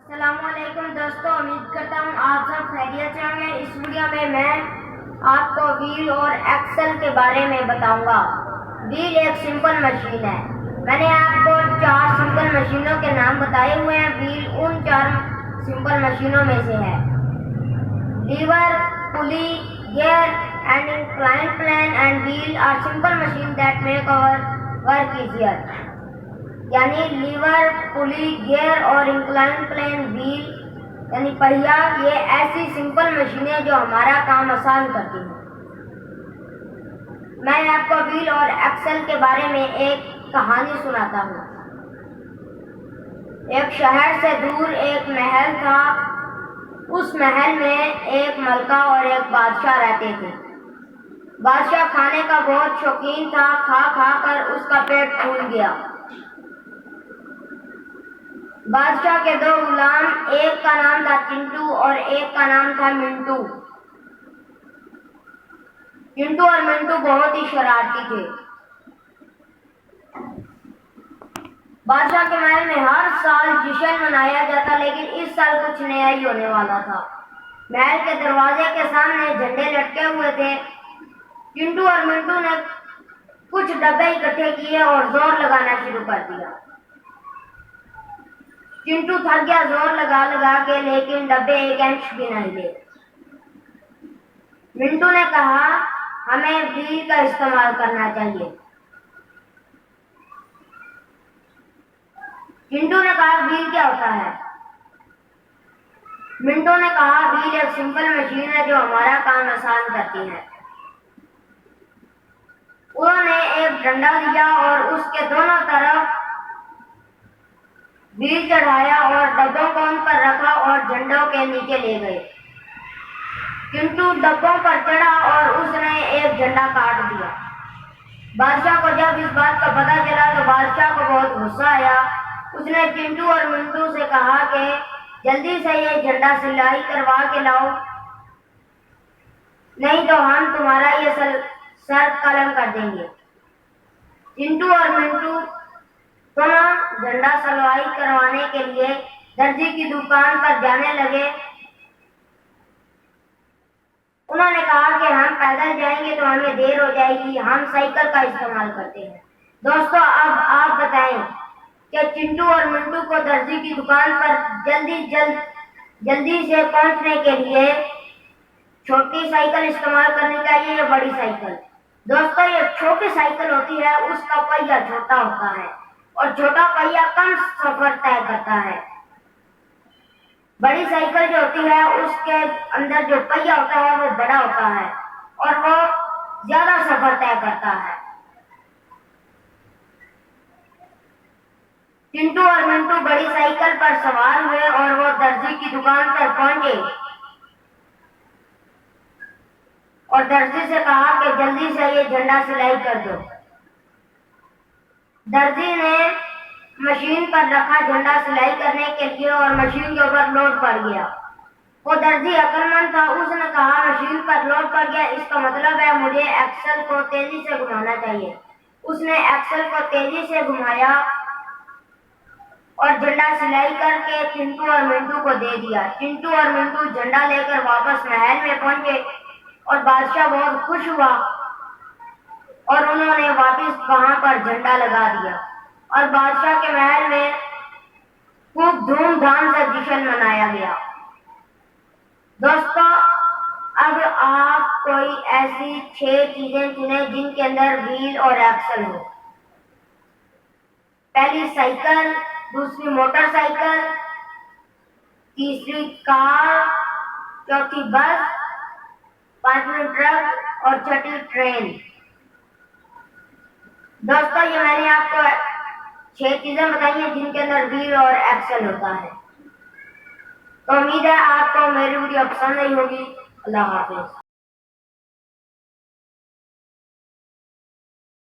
अस्सलामुअलैकुम दोस्तों, उम्मीद करता हूँ आप सब खैरियत से होंगे। इस वीडियो में मैं आपको व्हील और एक्सल के बारे में बताऊंगा। व्हील एक सिंपल मशीन है। मैंने आपको 4 सिंपल मशीनों के नाम बताए हुए हैं। व्हील उन 4 सिंपल मशीनों में से है। Lever, pulley, gear and incline plane and wheel are simple machine that make our work easier. यानी लीवर, पुली, गियर और इंक्लाइन प्लेन व्हील यानी पहिया, ये ऐसी सिंपल मशीनें जो हमारा काम आसान करती हैं। मैं आपको व्हील और एक्सल के बारे में एक कहानी सुनाता हूँ। एक शहर से दूर एक महल था। उस महल में एक मलका और एक बादशाह रहते थे। बादशाह खाने का बहुत शौकीन था। खा खा कर उसका पेट फूल गया। बादशाह के 2 गुलाम, एक का नाम था चिंटू और एक का नाम था मिंटू। चिंटू और मिंटू बहुत ही शरारती थे। बादशाह के महल में हर साल जश्न मनाया जाता, लेकिन इस साल कुछ नया ही होने वाला था। महल के दरवाजे के सामने झंडे लटके हुए थे। चिंटू और मिंटू ने कुछ डब्बे इकट्ठे किए और जोर लगाना शुरू कर दिया। चिंटू थक गया जोर लगा लगा के, लेकिन डब्बे एक इंच भी नहीं ले। मिंटू ने कहा, हमें व्हील का इस्तेमाल करना चाहिए। चिंटू ने कहा, व्हील क्या होता है? मिंटू ने कहा, व्हील एक सिंपल मशीन है जो हमारा काम आसान करती है। उन्होंने एक डंडा लिया और उसके दोनों तरफ व्हील चढ़ाया और डब्बों को उन पर रखा और झंडों के नीचे ले गए। चिंटू डब्बों पर चढ़ा और उसने एक झंडा काट दिया। बादशाह को जब इस बात का पता चला तो बादशाह को बहुत गुस्सा आया। उसने चिंटू और मिंटू से कहा कि जल्दी से ये झंडा सिलाई करवा के लाओ, नहीं तो हम तुम्हारा ये सर कलम कर देंगे। चिंटू और मिंटू दोनों झंडा सिलाई करवाने के लिए दर्जी की दुकान पर जाने लगे। उन्होंने कहा कि हम पैदल जाएंगे तो हमें देर हो जाएगी, हम साइकिल का इस्तेमाल करते हैं। दोस्तों, अब आप बताएं कि चिंटू और मिंटू को दर्जी की दुकान पर जल्दी से पहुंचने के लिए छोटी साइकिल इस्तेमाल करनी चाहिए या बड़ी साइकिल? दोस्तों, ये छोटी साइकिल होती है, उसका पहिया छोटा होता है और छोटा पहिया कम सफर तय करता है। बड़ी साइकिल जो होती है उसके अंदर जो पहिया होता है वो बड़ा होता है और वो ज्यादा सफर तय करता है। चिंटू और मिंटू बड़ी साइकिल पर सवार हुए और वो दर्जी की दुकान पर पहुंचे और दर्जी से कहा कि जल्दी से ये झंडा सिलाई कर दो। दर्जी ने मशीन पर रखा झंडा सिलाई करने के लिए और मशीन के ऊपर लोड पड़ गया। वो दर्जी अक्लमंद था। उसने कहा, मशीन पर लोड पड़ गया, इसका मतलब है मुझे एक्सल को तेजी से घुमाना चाहिए। उसने एक्सल को तेजी से घुमाया और झंडा सिलाई करके चिंटू और मिंटू को दे दिया। चिंटू और मिंटू झंडा लेकर वापस महल में पहुंचे और बादशाह बहुत खुश हुआ और उन्होंने वापस वहां पर झंडा लगा दिया और बादशाह के महल में खूब धूमधाम से जश्न मनाया गया। दोस्तों, अब आप कोई ऐसी 6 चीजें चुनें जिनके अंदर व्हील और एक्सल हो। पहली साइकिल, दूसरी मोटरसाइकिल, तीसरी कार, चौथी बस, 5वीं ट्रक और छठी ट्रेन। दोस्तों, ये मैंने आपको 6 चीजें बताई हैं जिनके अंदर व्हील और एक्सल होता है। तो उम्मीद है आपको मेरी वीडियो पसंद आई होगी। अल्लाह हाफिज।